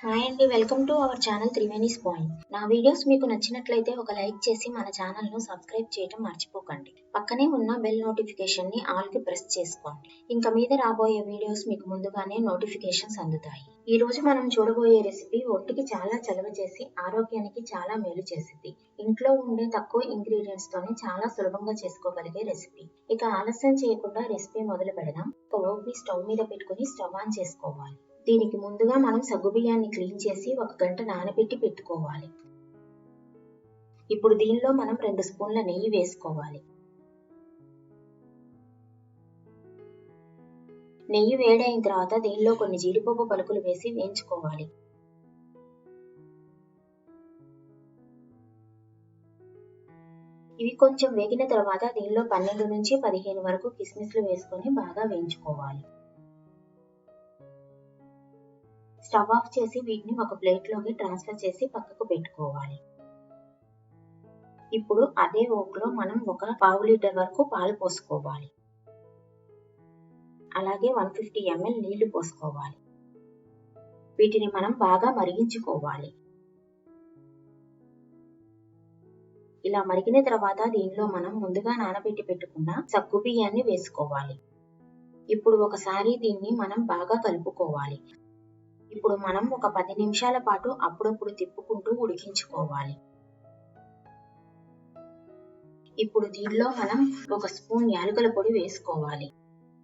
Hi అండి, welcome to our channel Triveni's point. నా videos మీకు నచ్చినట్లయితే ఒక లైక్ చేసి మన ఛానల్ను సబ్స్క్రైబ్ చేయడం మర్చిపోకండి. పక్కనే ఉన్న బెల్ నోటిఫికేషన్ని ఆల్కి ప్రెస్ చేసుకోండి. ఇంకా మీద రాబోయే వీడియోస్ మీకు ముందుగానే నోటిఫికేషన్స్ అందుతాయి. ఈ రోజు మనం చూడబోయే రెసిపీ ఒంటికి చాలా చలవ చేసి ఆరోగ్యానికి చాలా మేలు చేసింది. ఇంట్లో ఉండే తక్కువ ఇంగ్రీడియంట్స్ తోనే చాలా సులభంగా చేసుకోగలిగే రెసిపీ. ఇక ఆలస్యం చేయకుండా రెసిపీ మొదలు పెడదాం. ఒక ఓపి స్టవ్ మీద పెట్టుకుని స్టవ్ ఆన్ చేసుకోవాలి. దీనికి ముందుగా మనం సగ్గుబియ్యాన్ని క్లీన్ చేసి 1 గంట నానబెట్టి పెట్టుకోవాలి. ఇప్పుడు దీనిలో మనం 2 స్పూన్ల నెయ్యి వేసుకోవాలి. నెయ్యి వేడైన తర్వాత దీనిలో కొన్ని జీడిపప్పు పలుకులు వేసి వేయించుకోవాలి. ఇవి కొంచెం వేగిన తర్వాత దీనిలో 12 నుంచి 15 వరకు కిస్మిస్లు వేసుకొని బాగా వేయించుకోవాలి. స్టవ్ ఆఫ్ చేసి వీటిని ఒక ప్లేట్లోకి ట్రాన్స్ఫర్ చేసి పక్కకు పెట్టుకోవాలి. ఇప్పుడు అదే ఓక్లో మనం ఒక పావు లీటర్ వరకు పాలు పోసుకోవాలి. అలాగే 150 ml నీళ్లు పోసుకోవాలి. వీటిని మనం బాగా మరిగించుకోవాలి. ఇలా మరిగిన తర్వాత దీనిలో మనం ముందుగా నానబెట్టి పెట్టుకున్న సగ్గుబియ్యాన్ని వేసుకోవాలి. ఇప్పుడు ఒకసారి దీన్ని మనం బాగా కలుపుకోవాలి. ఇప్పుడు మనం ఒక 10 నిమిషాల పాటు అప్పుడప్పుడు తిప్పుకుంటూ ఉడికించుకోవాలి. ఇప్పుడు దీనిలో మనం 1 స్పూన్ యాలకుల పొడి వేసుకోవాలి.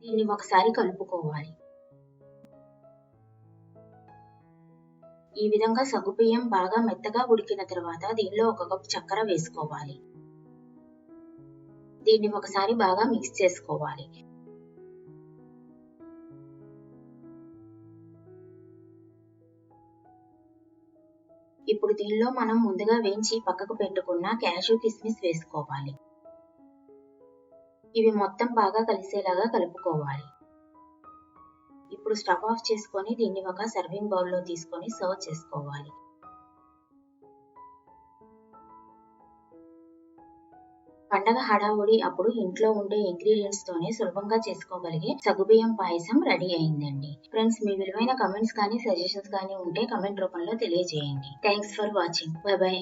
దీన్ని ఒకసారి కలుపుకోవాలి. ఈ విధంగా సగ్గుబియ్యం బాగా మెత్తగా ఉడికిన తర్వాత దీనిలో 1 కప్పు చక్కెర వేసుకోవాలి. దీన్ని ఒకసారి బాగా మిక్స్ చేసుకోవాలి. ఇప్పుడు దీనిలో మనం ముందుగా వేయించి పక్కకు పెట్టుకున్న క్యాషూ కిస్మిస్ వేసుకోవాలి. ఇవి మొత్తం బాగా కలిసేలాగా కలుపుకోవాలి. ఇప్పుడు స్టవ్ ఆఫ్ చేసుకొని దీన్ని ఒక సర్వింగ్ బౌల్లో తీసుకొని సర్వ్ చేసుకోవాలి. పండగ హడావుడి అప్పుడు ఇంట్లో ఉండే ఇంగ్రీడియంట్స్ తోనే సులభంగా చేసుకోగలిగే సగ్గుబియ్యం పాయసం రెడీ అయిందండి. ఫ్రెండ్స్, మీ విలువైన కమెంట్స్ కానీ సజెషన్స్ కానీ ఉంటే కమెంట్ రూపంలో తెలియజేయండి. Thanks for watching. By by.